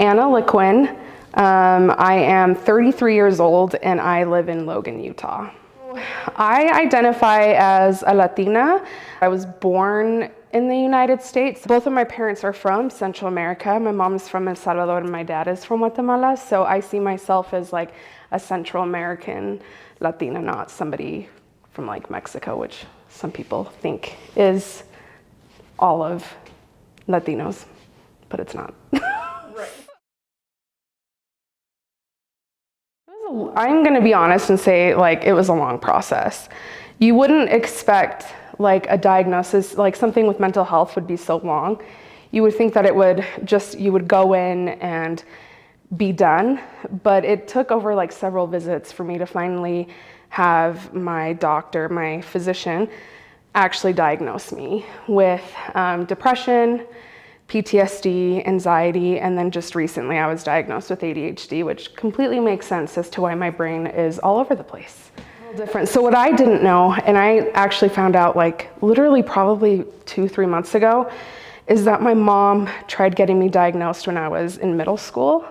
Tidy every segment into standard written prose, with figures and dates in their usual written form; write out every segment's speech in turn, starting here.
Ana Liquin. I am 33 years old and I live in Logan, Utah. I identify as a Latina. I was born in the United States. Both of my parents are from Central America. My mom is from El Salvador and my dad is from Guatemala. So I see myself as like a Central American Latina, not somebody from like Mexico, which some people think is all of Latinos, but it's not. Right. I'm gonna be honest and say like it was a long process. You wouldn't expect like a diagnosis, like something with mental health would be so long. You would think that it would just, you would go in and be done, but it took over like several visits for me to finally have my doctor, my physician, actually diagnose me with depression, PTSD, anxiety, and then just recently I was diagnosed with ADHD, which completely makes sense as to why my brain is all over the place. Different. So what I didn't know, and I actually found out like literally probably 2-3 months ago, is that my mom tried getting me diagnosed when I was in middle school.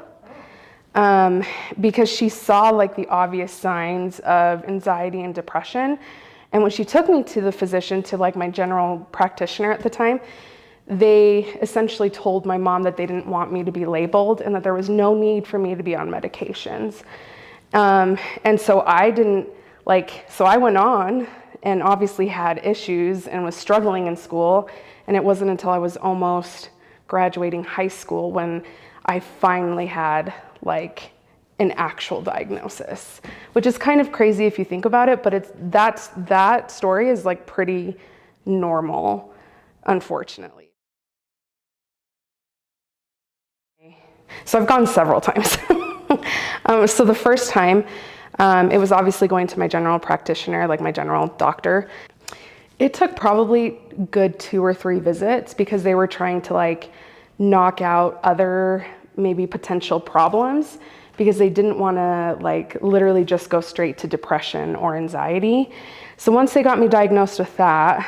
Because she saw like the obvious signs of anxiety and depression. And when she took me to the physician, to like my general practitioner at the time, they essentially told my mom that they didn't want me to be labeled and that there was no need for me to be on medications. And so I didn't so I went on and obviously had issues and was struggling in school. And it wasn't until I was almost graduating high school when I finally had like an actual diagnosis, which is kind of crazy if you think about it, but that story is like pretty normal, unfortunately. So I've gone several times. So the first time, it was obviously going to my general practitioner, like my general doctor. It took probably good 2 or 3 visits because they were trying to like knock out other maybe potential problems because they didn't want to like literally just go straight to depression or anxiety. So once they got me diagnosed with that,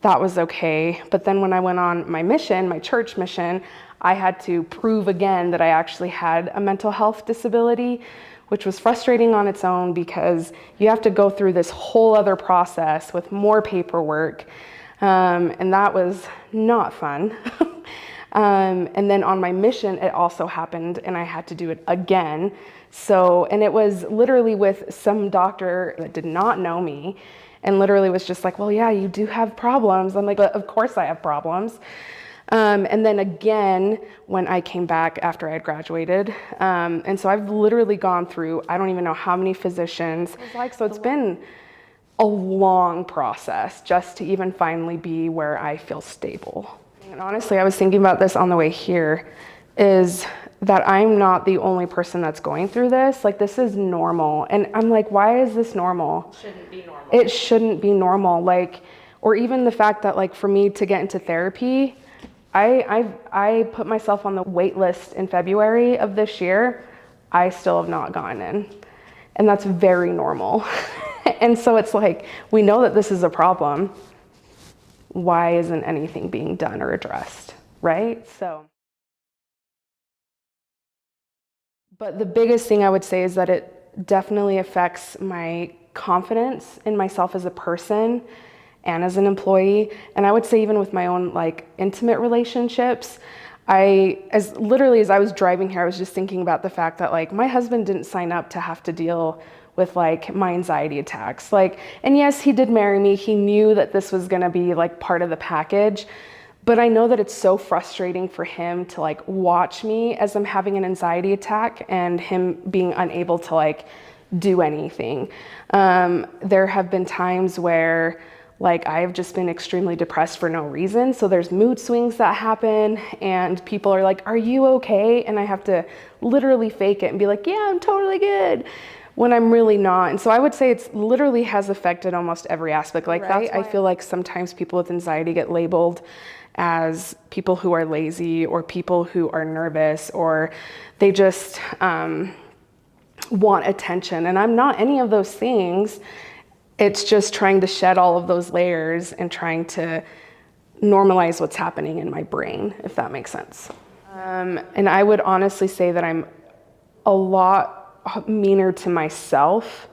that was okay. But then when I went on my mission, my church mission, I had to prove again that I actually had a mental health disability, which was frustrating on its own because you have to go through this whole other process with more paperwork. And that was not fun. And then on my mission, it also happened and I had to do it again. So, and it was literally with some doctor that did not know me and literally was just like, well, yeah, you do have problems. I'm like, of course I have problems. And then again, when I came back after I had graduated. And so I've literally gone through, I don't even know how many physicians. So it's been a long process just to even finally be where I feel stable. And honestly, I was thinking about this on the way here, is that I'm not the only person that's going through this. Like, this is normal. And I'm like, why is this normal? Shouldn't be normal. It shouldn't be normal. Like, or even the fact that like for me to get into therapy, I put myself on the wait list in February of this year. I still have not gone in. And that's very normal. And so it's like, we know that this is a problem. Why isn't anything being done or addressed, right? So, but the biggest thing I would say is that it definitely affects my confidence in myself as a person and as an employee. And I would say even with my own like intimate relationships, as literally as I was driving here, I was just thinking about the fact that like my husband didn't sign up to have to deal with like my anxiety attacks. Like, and yes, he did marry me. He knew that this was gonna be like part of the package, but I know that it's so frustrating for him to like watch me as I'm having an anxiety attack and him being unable to like do anything. There have been times where like I've just been extremely depressed for no reason. So there's mood swings that happen and people are like, are you okay? And I have to literally fake it and be like, yeah, I'm totally good, when I'm really not. And so I would say it's literally has affected almost every aspect. Like that, I feel like sometimes people with anxiety get labeled as people who are lazy or people who are nervous, or they just want attention. And I'm not any of those things. It's just trying to shed all of those layers and trying to normalize what's happening in my brain, if that makes sense. And I would honestly say that I'm a lot meaner to myself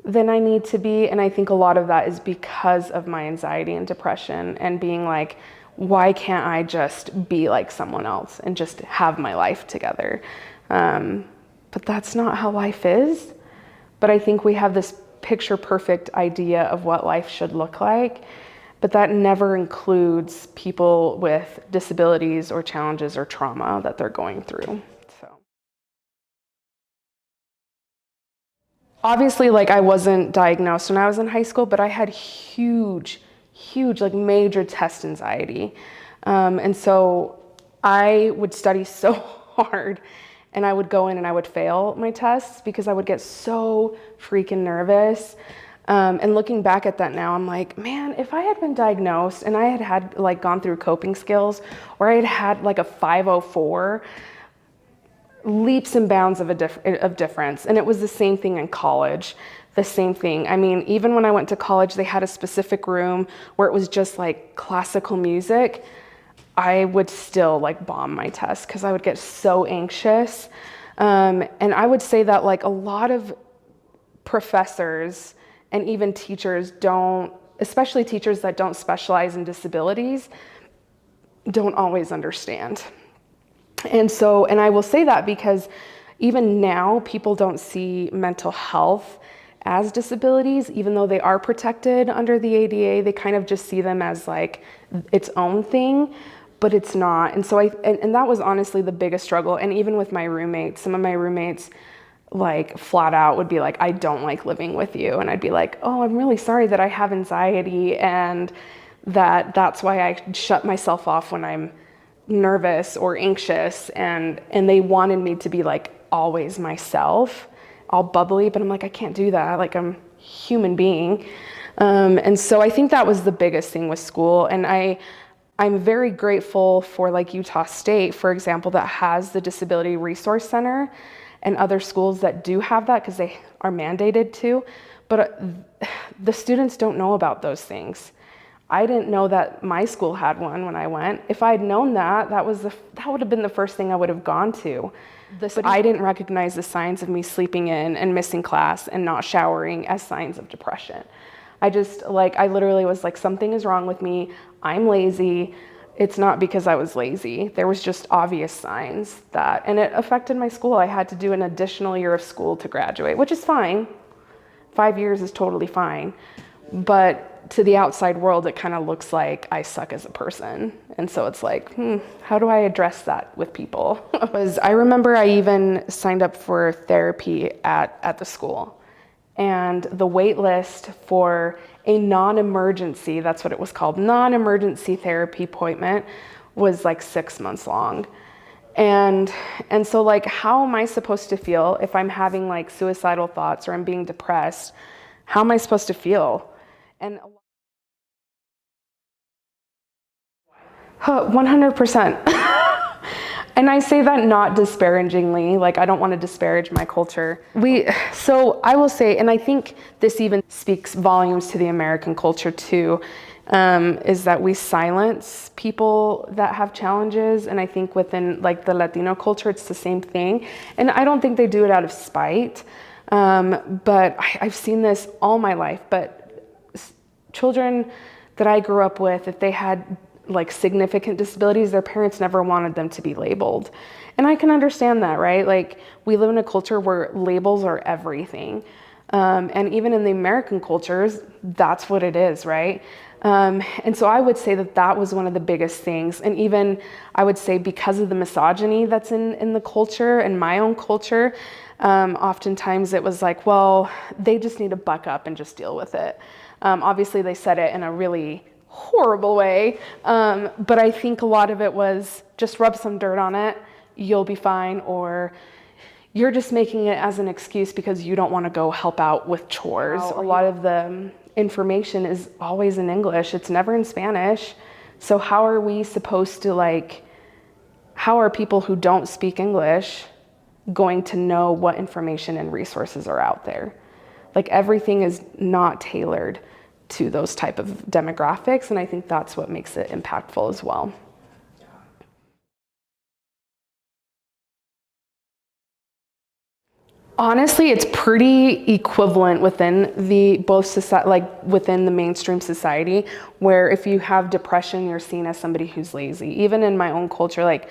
than I need to be. And I think a lot of that is because of my anxiety and depression and being like, why can't I just be like someone else and just have my life together? But that's not how life is. But I think we have this picture perfect idea of what life should look like, but that never includes people with disabilities or challenges or trauma that they're going through. So obviously, like, I wasn't diagnosed when I was in high school, but I had huge, like major test anxiety. And so I would study so hard, and I would go in and I would fail my tests because I would get so freaking nervous. And looking back at that now, I'm like, man, if I had been diagnosed and I had like gone through coping skills, or I had like a 504, leaps and bounds of difference. And it was the same thing in college, the same thing. I mean, even when I went to college, they had a specific room where it was just like classical music. I would still like bomb my tests because I would get so anxious. And I would say that like a lot of professors and even teachers don't, especially teachers that don't specialize in disabilities, don't always understand. And so, and I will say that because even now people don't see mental health as disabilities, even though they are protected under the ADA. They kind of just see them as like its own thing, but it's not. And so and that was honestly the biggest struggle. And even with my roommates, some of my roommates like flat out would be like, I don't like living with you. And I'd be like, oh, I'm really sorry that I have anxiety, and that's why I shut myself off when I'm nervous or anxious. And they wanted me to be like always myself, all bubbly, but I'm like, I can't do that. Like, I'm a human being. And so I think that was the biggest thing with school. And I'm very grateful for like Utah State, for example, that has the Disability Resource Center, and other schools that do have that because they are mandated to. But the students don't know about those things. I didn't know that my school had one when I went. If I'd known that, that would have been the first thing I would have gone to. But I didn't recognize the signs of me sleeping in and missing class and not showering as signs of depression. I literally was like, something is wrong with me. I'm lazy. It's not because I was lazy. There was just obvious signs that, and it affected my school. I had to do an additional year of school to graduate, which is fine. 5 years is totally fine. But to the outside world, it kind of looks like I suck as a person. And so it's like, how do I address that with people? I remember I even signed up for therapy at the school. And the wait list for a non-emergency, that's what it was called, non-emergency therapy appointment, was like 6 months long. And so like, how am I supposed to feel if I'm having like suicidal thoughts or I'm being depressed? How am I supposed to feel? And 100%. And I say that not disparagingly, like I don't want to disparage my culture. So I will say, and I think this even speaks volumes to the American culture too, is that we silence people that have challenges. And I think within like the Latino culture, it's the same thing. And I don't think they do it out of spite, but I've seen this all my life. But children that I grew up with, if they had like significant disabilities, their parents never wanted them to be labeled. And I can understand that, right? Like, we live in a culture where labels are everything. And even in the American cultures, that's what it is, right? And so I would say that was one of the biggest things. And even I would say because of the misogyny that's in the culture and my own culture, oftentimes it was like, well, they just need to buck up and just deal with it. Obviously they said it in a really horrible way, but I think a lot of it was just rub some dirt on it, you'll be fine, or you're just making it as an excuse because you don't want to go help out with chores. A lot of the information is always in English, it's never in Spanish. So how are we supposed to how are people who don't speak English going to know what information and resources are out there? Like, everything is not tailored to those type of demographics, and I think that's what makes it impactful as well. Honestly, it's pretty equivalent within the both society, like within the mainstream society, where if you have depression, you're seen as somebody who's lazy. Even in my own culture, like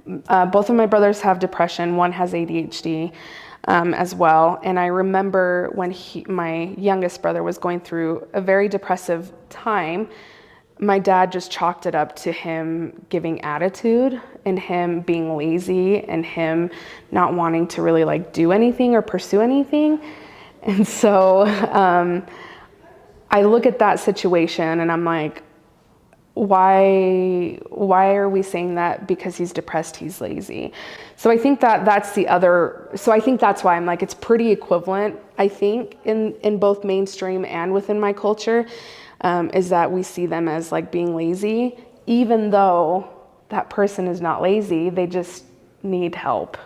both of my brothers have depression. One has ADHD as well. And I remember when my youngest brother was going through a very depressive time, my dad just chalked it up to him giving attitude and him being lazy and him not wanting to really like do anything or pursue anything. And so I look at that situation and I'm like, why are we saying that because he's depressed, he's lazy? So I think that's the other, so I think that's why I'm like, it's pretty equivalent, I think, in both mainstream and within my culture. Is that we see them as like being lazy, even though that person is not lazy, they just need help.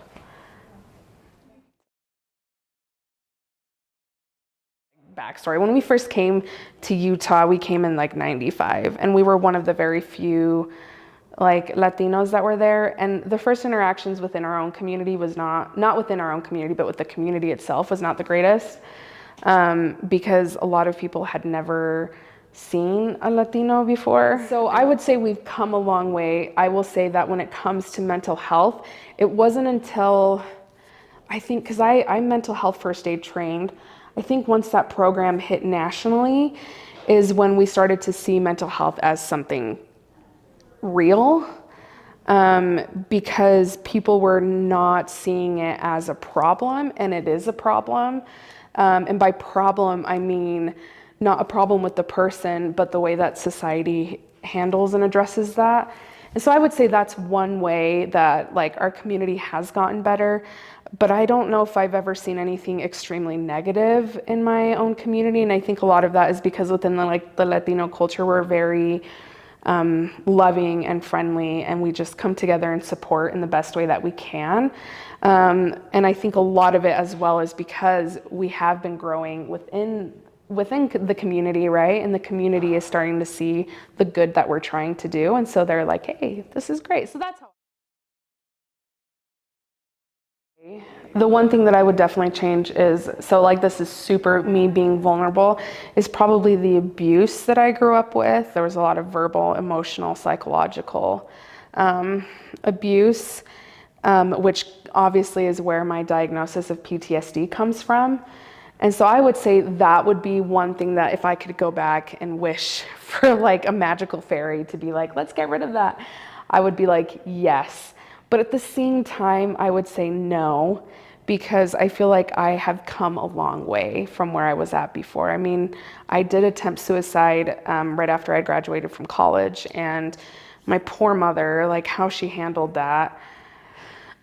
Backstory, when we first came to Utah, we came in like 95 and we were one of the very few like Latinos that were there. And the first interactions within our own community was not within our own community, but with the community itself was not the greatest, because a lot of people had never seen a Latino before. So I would say we've come a long way. I will say that when it comes to mental health, it wasn't until, I think, because I'm mental health first aid trained, I think once that program hit nationally is when we started to see mental health as something real, because people were not seeing it as a problem, and it is a problem. And by problem, I mean not a problem with the person, but the way that society handles and addresses that. And so I would say that's one way that like our community has gotten better, but I don't know if I've ever seen anything extremely negative in my own community. And I think a lot of that is because within the Latino culture, we're very loving and friendly, and we just come together and support in the best way that we can. And I think a lot of it as well is because we have been growing within the community, right? And the community is starting to see the good that we're trying to do. And so they're like, hey, this is great. So that's how. The one thing that I would definitely change is, so like this is super me being vulnerable, is probably the abuse that I grew up with. There was a lot of verbal, emotional, psychological abuse, which obviously is where my diagnosis of PTSD comes from. And so I would say that would be one thing that if I could go back and wish for like a magical fairy to be like, let's get rid of that, I would be like, yes. But at the same time, I would say no, because I feel like I have come a long way from where I was at before. I mean, I did attempt suicide right after I graduated from college, and my poor mother, like how she handled that,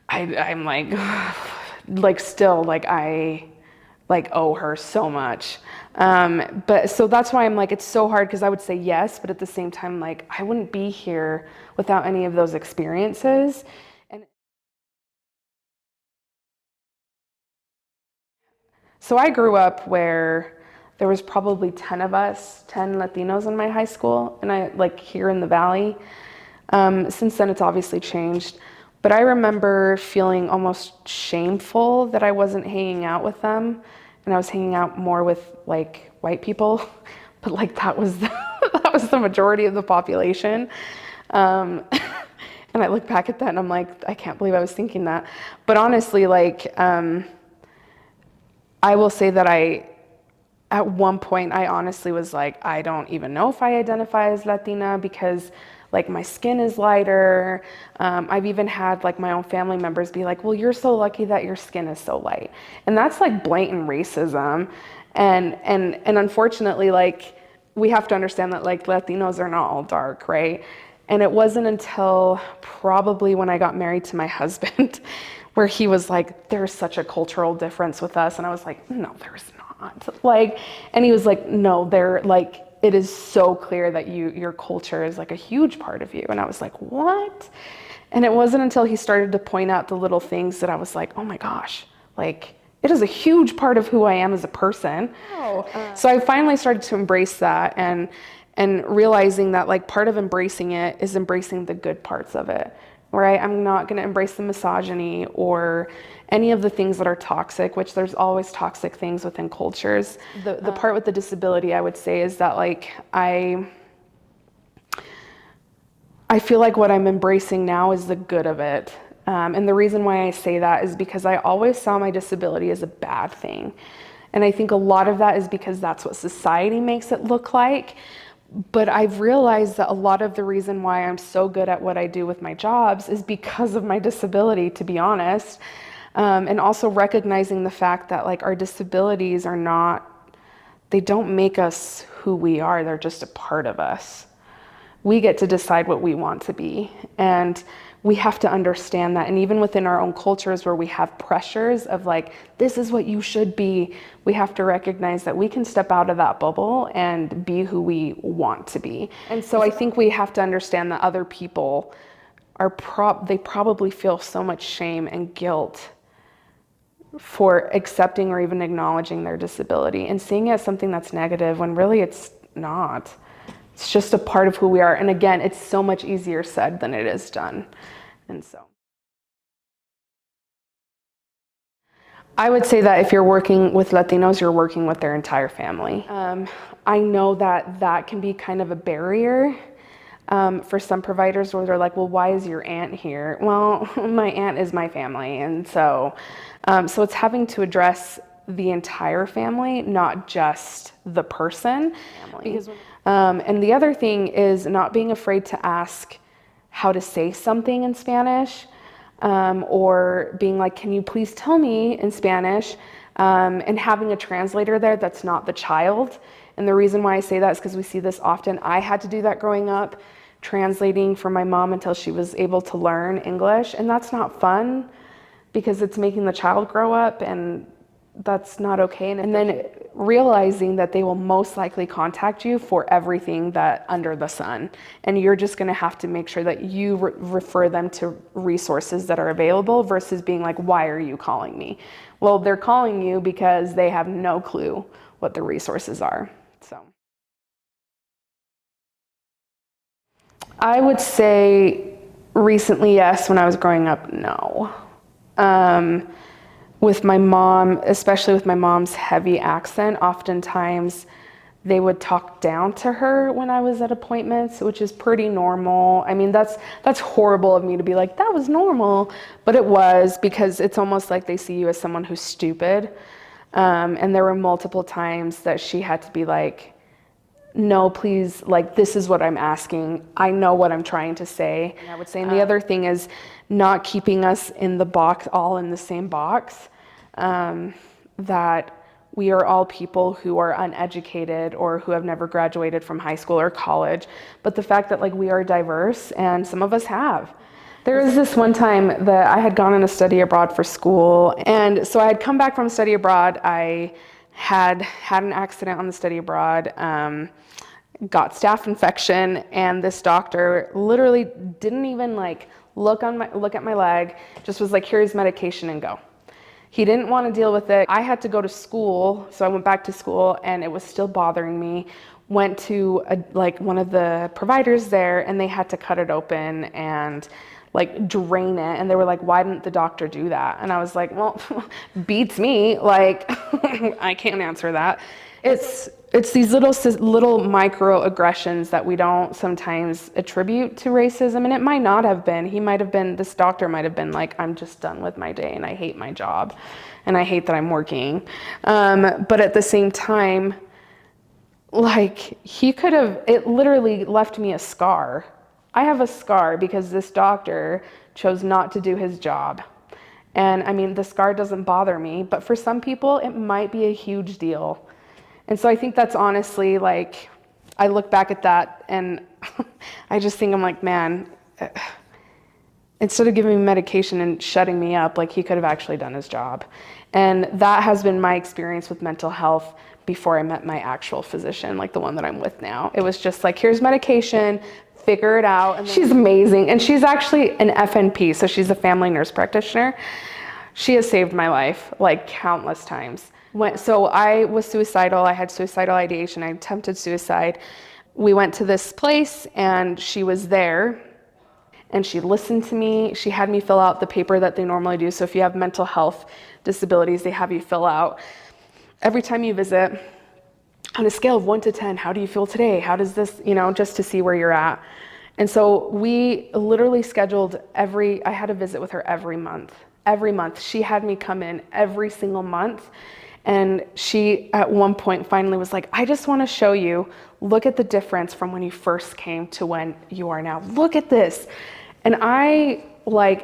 I'm like still like I like owe her so much. But so that's why I'm like, it's so hard, because I would say yes, but at the same time, like I wouldn't be here without any of those experiences. And so I grew up where there was probably 10 of us, 10 Latinos in my high school, and I like here in the Valley. Since then, it's obviously changed. But I remember feeling almost shameful that I wasn't hanging out with them, and I was hanging out more with like white people, but like that was that was the majority of the population. And I look back at that and I'm like, I can't believe I was thinking that. But honestly, like I will say that at one point, I honestly was like, I don't even know if I identify as Latina, because like my skin is lighter. I've even had like my own family members be like, well, you're so lucky that your skin is so light. And that's like blatant racism. And unfortunately, like we have to understand that like Latinos are not all dark, right? And it wasn't until probably when I got married to my husband where he was like, there's such a cultural difference with us. And I was like, no, there's not. Like, and he was like, no, they're like, it is so clear that your culture is like a huge part of you. And I was like, what? And it wasn't until he started to point out the little things that I was like, oh my gosh, like it is a huge part of who I am as a person. So I finally started to embrace that, and realizing that like part of embracing it is embracing the good parts of it, right? I'm not going to embrace the misogyny or any of the things that are toxic, which there's always toxic things within cultures. The part with the disability, I would say, is that like I feel like what I'm embracing now is the good of it. And the reason why I say that is because I always saw my disability as a bad thing. And I think a lot of that is because that's what society makes it look like. But I've realized that a lot of the reason why I'm so good at what I do with my jobs is because of my disability, to be honest. And also recognizing the fact that like our disabilities are not, they don't make us who we are, they're just a part of us. We get to decide what we want to be. And we have to understand that. And even within our own cultures where we have pressures of like, this is what you should be, we have to recognize that we can step out of that bubble and be who we want to be. And so I think we have to understand that other people are they probably feel so much shame and guilt for accepting or even acknowledging their disability and seeing it as something that's negative when really it's not. It's just a part of who we are. And again, it's so much easier said than it is done. And so I would say that if you're working with Latinos, you're working with their entire family. I know that that can be kind of a barrier for some providers where they're like, well, why is your aunt here? Well, my aunt is my family. And so it's having to address the entire family, not just the person. And the other thing is not being afraid to ask how to say something in Spanish, or being like, can you please tell me in Spanish, and having a translator there that's not the child. And the reason why I say that is because we see this often. I had to do that growing up, translating for my mom until she was able to learn English. And that's not fun because it's making the child grow up, and that's not okay. And then realizing that they will most likely contact you for everything that under the sun. And you're just going to have to make sure that you refer them to resources that are available versus being like, why are you calling me? Well, they're calling you because they have no clue what the resources are. So I would say recently, yes. When I was growing up, no. With my mom, especially with my mom's heavy accent, oftentimes they would talk down to her when I was at appointments, which is pretty normal. I mean, that's horrible of me to be like, that was normal, but it was, because it's almost like they see you as someone who's stupid. And there were multiple times that she had to be like, no, please, like, this is what I'm asking. I know what I'm trying to say. And I would say, and the other thing is not keeping us in the box, all in the same box, that we are all people who are uneducated or who have never graduated from high school or college. But the fact that like we are diverse, and some of us have. There was this one time that I had gone on a study abroad for school. And so I had come back from study abroad. I had an accident on the study abroad, got staph infection, and this doctor literally didn't even like look at my leg, just was like, here's medication and go. He didn't want to deal with it. I had to go to school, so I went back to school, and it was still bothering me. Went to one of the providers there, and they had to cut it open and like drain it, and they were like, why didn't the doctor do that? And I was like, well, beats me, like I can't answer that. It's these little microaggressions that we don't sometimes attribute to racism, and it might not have been. This doctor might have been like, I'm just done with my day and I hate my job and I hate that I'm working. But at the same time, like, it literally left me a scar. I have a scar because this doctor chose not to do his job. And I mean, the scar doesn't bother me, but for some people it might be a huge deal. And so I think that's honestly, like, I look back at that and I just think, I'm like, man, instead of giving me medication and shutting me up, like, he could have actually done his job. And that has been my experience with mental health before I met my actual physician, like the one that I'm with now. It was just like, here's medication, figure it out. And she's amazing. And she's actually an FNP, so she's a family nurse practitioner. She has saved my life like countless times. So I was suicidal. I had suicidal ideation. I attempted suicide. We went to this place and she was there. and she listened to me. She had me fill out the paper that they normally do. So if you have mental health disabilities, they have you fill out every time you visit, on a scale of 1 to 10, how do you feel today? How does this, just to see where you're at. And so we literally scheduled I had a visit with her every month. Every month. She had me come in every single month. And she, at one point, finally was like, I just want to show you, look at the difference from when you first came to when you are now. Look at this. And I,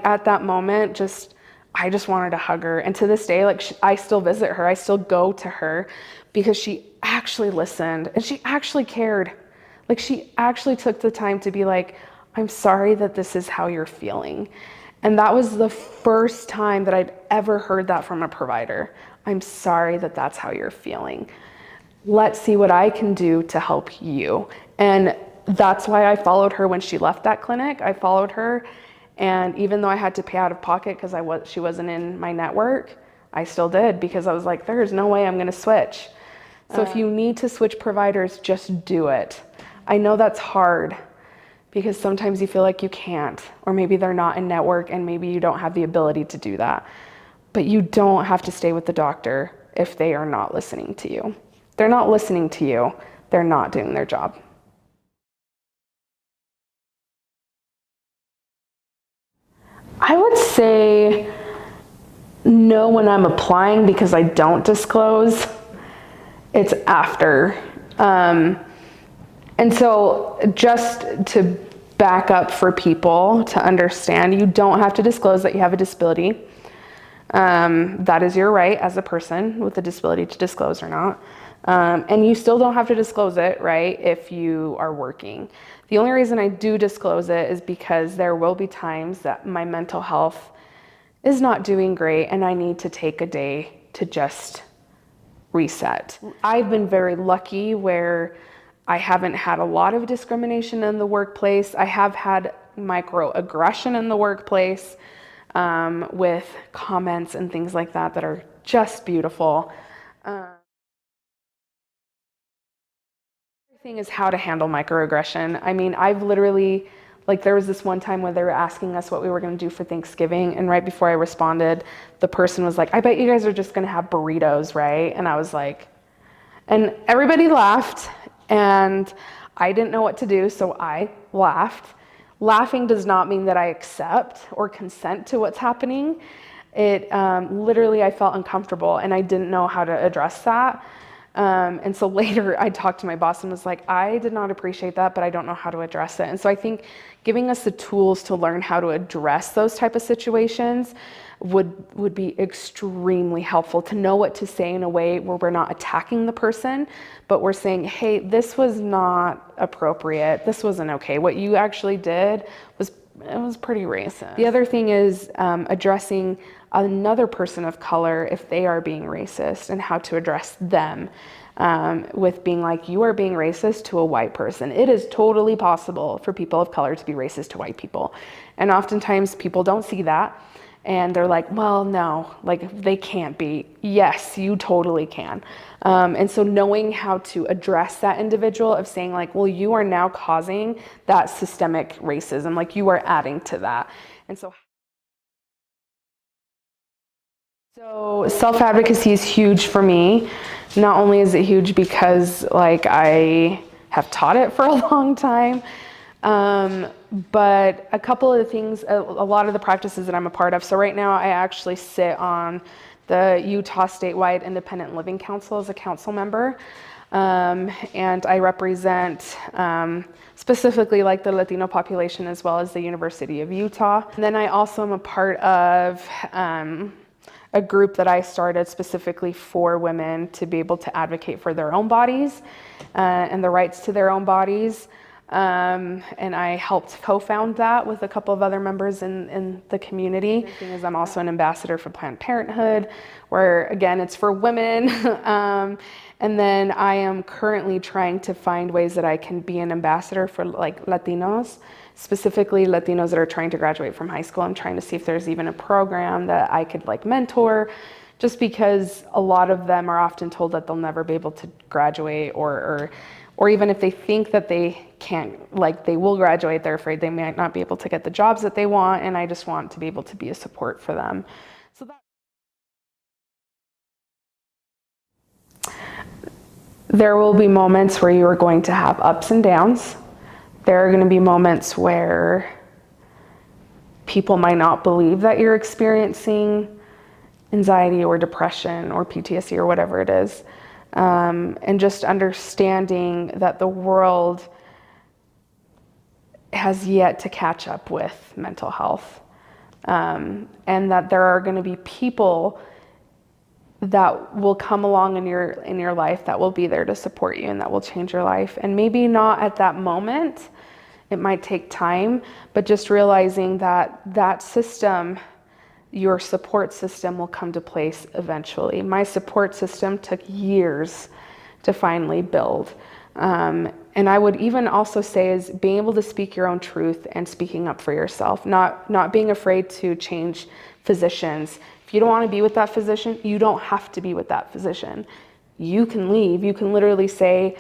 at that moment, I just wanted to hug her. And to this day, I still visit her. I still go to her because she actually listened and she actually cared. She actually took the time to be like, I'm sorry that this is how you're feeling. And that was the first time that I'd ever heard that from a provider. I'm sorry that that's how you're feeling. Let's see what I can do to help you. And that's why I followed her when she left that clinic. I followed her. And even though I had to pay out of pocket because she wasn't in my network, I still did because I was like, there's no way I'm going to switch. So if you need to switch providers, just do it. I know that's hard because sometimes you feel like you can't, or maybe they're not in network and maybe you don't have the ability to do that. But you don't have to stay with the doctor if they are not listening to you. They're not listening to you. They're not doing their job. I would say no when I'm applying because I don't disclose. It's after. And so just to back up for people to understand, you don't have to disclose that you have a disability. That is your right as a person with a disability to disclose or not. And you still don't have to disclose it, right, if you are working. The only reason I do disclose it is because there will be times that my mental health is not doing great and I need to take a day to just reset. I've been very lucky where I haven't had a lot of discrimination in the workplace. I have had microaggression in the workplace with comments and things like that that are just beautiful. The thing is how to handle microaggression. I mean, I've literally, there was this one time where they were asking us what we were going to do for Thanksgiving, and right before I responded, the person was like, I bet you guys are just going to have burritos, right? And I was like, and everybody laughed, and I didn't know what to do, so I laughed. Laughing does not mean that I accept or consent to what's happening. It literally, I felt uncomfortable, and I didn't know how to address that. And so later I talked to my boss and was like, I did not appreciate that, but I don't know how to address it. And so I think giving us the tools to learn how to address those type of situations would be extremely helpful, to know what to say in a way where we're not attacking the person, but we're saying, hey, this was not appropriate. This wasn't okay. What you actually did was pretty racist. The other thing is addressing another person of color if they are being racist, and how to address them with being like, you are being racist to a white person. It is totally possible for people of color to be racist to white people. And oftentimes people don't see that. And they're like, well, no, they can't be. Yes, you totally can. And so knowing how to address that individual of saying well, you are now causing that systemic racism, you are adding to that. And so self-advocacy is huge for me. Not only is it huge because I have taught it for a long time, but a couple of the things, a lot of the practices that I'm a part of. So right now I actually sit on the Utah Statewide Independent Living Council as a council member. And I represent specifically the Latino population as well as the University of Utah. And then I also am a part of a group that I started specifically for women to be able to advocate for their own bodies and the rights to their own bodies. And I helped co-found that with a couple of other members in the community. The thing is, I'm also an ambassador for Planned Parenthood, where again, it's for women. And then I am currently trying to find ways that I can be an ambassador for Latinos, specifically Latinos that are trying to graduate from high school. I'm trying to see if there's even a program that I could mentor, just because a lot of them are often told that they'll never be able to graduate, or even if they think that they can't, like they will graduate, they're afraid they might not be able to get the jobs that they want, and I just want to be able to be a support for them. So there will be moments where you are going to have ups and downs. There are going to be moments where people might not believe that you're experiencing anxiety or depression or PTSD or whatever it is. And just understanding that the world has yet to catch up with mental health. And that there are going to be people that will come along in your life that will be there to support you and that will change your life. And maybe not at that moment, it might take time, but just realizing that that system, your support system, will come to place eventually. My support system took years to finally build. And I would even also say is being able to speak your own truth and speaking up for yourself, not being afraid to change physicians. If you don't want to be with that physician, you don't have to be with that physician. You can leave. You can literally say,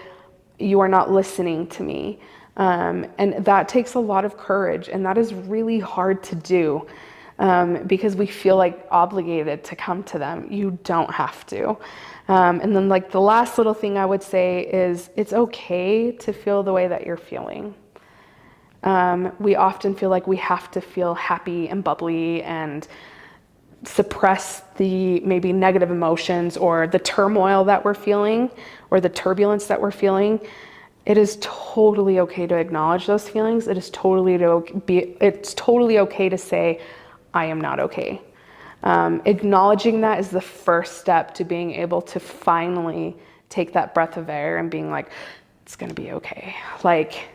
you are not listening to me. And that takes a lot of courage, and that is really hard to do because we feel like obligated to come to them. You don't have to. And then like the last little thing I would say is it's okay to feel the way that you're feeling. We often feel like we have to feel happy and bubbly and suppress the maybe negative emotions or the turmoil that we're feeling or the turbulence that we're feeling. It is totally okay to acknowledge those feelings. It's totally okay to say, I am not okay. Acknowledging that is the first step to being able to finally take that breath of air and being like, it's gonna be okay. Like,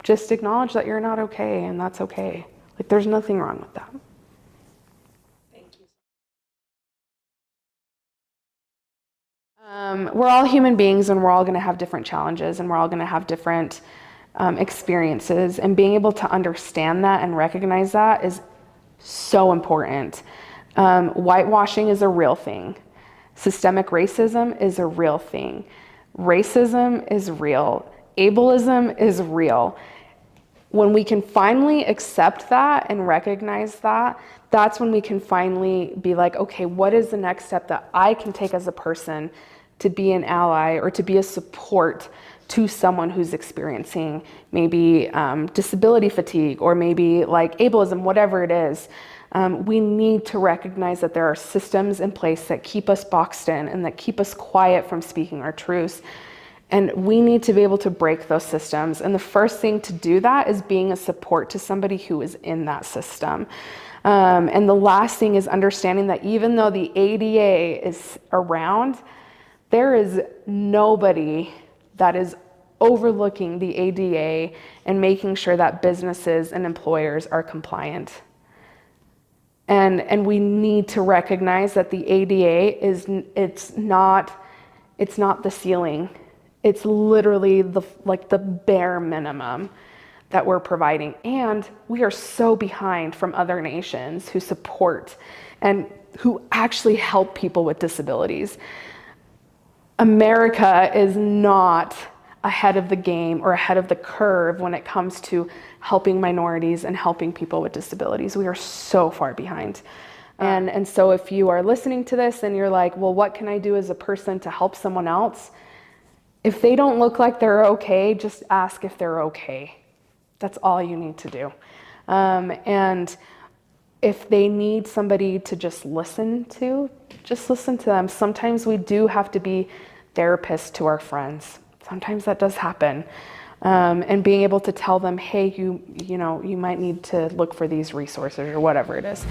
just acknowledge that you're not okay, and that's okay. Like, there's nothing wrong with that. We're all human beings, and we're all going to have different challenges, and we're all going to have different experiences, and being able to understand that and recognize that is so important. Whitewashing is a real thing. Systemic racism is a real thing. Racism is real. Ableism is real. When we can finally accept that and recognize that, that's when we can finally be like, okay, what is the next step that I can take as a person to be an ally or to be a support to someone who's experiencing maybe disability fatigue or maybe like ableism, whatever it is. We need to recognize that there are systems in place that keep us boxed in and that keep us quiet from speaking our truths. And we need to be able to break those systems. And the first thing to do that is being a support to somebody who is in that system. And the last thing is understanding that even though the ADA is around, there is nobody that is overlooking the ADA and making sure that businesses and employers are compliant. And we need to recognize that the ADA it's not the ceiling. It's literally the bare minimum that we're providing. And we are so behind from other nations who support and who actually help people with disabilities. America is not ahead of the game or ahead of the curve when it comes to helping minorities and helping people with disabilities. We are so far behind. And so if you are listening to this and you're like, well, what can I do as a person to help someone else? If they don't look like they're okay, just ask if they're okay. That's all you need to do. And if they need somebody to just listen to them. Sometimes we do have to be therapists to our friends. Sometimes that does happen. And being able to tell them, hey, you might need to look for these resources or whatever it is.